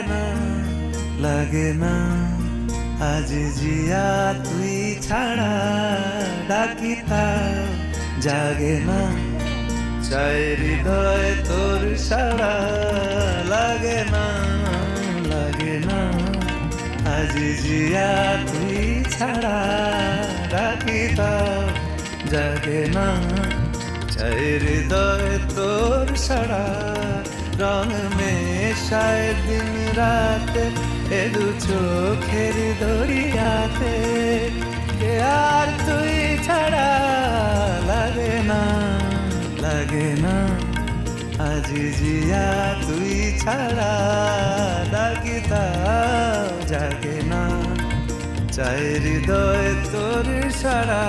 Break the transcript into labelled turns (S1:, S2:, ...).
S1: না লাগে না আজ জিয়া তুই ছাড়া ডাকিতা জাগে না চাই হৃদয় তোর সারা লাগে না আজ জিয়া তুই ছাড়া ডাকিতা জাগে না চাই হৃদয় তোর সারা রং মেশায় দিন রাতে এ দু চোখের দরিয়াতে আর তুই ছাড়া লাগে না আজ জিয়া তুই ছাড়া ডাকিতা জাগে না চাই হৃদয় তোর সারা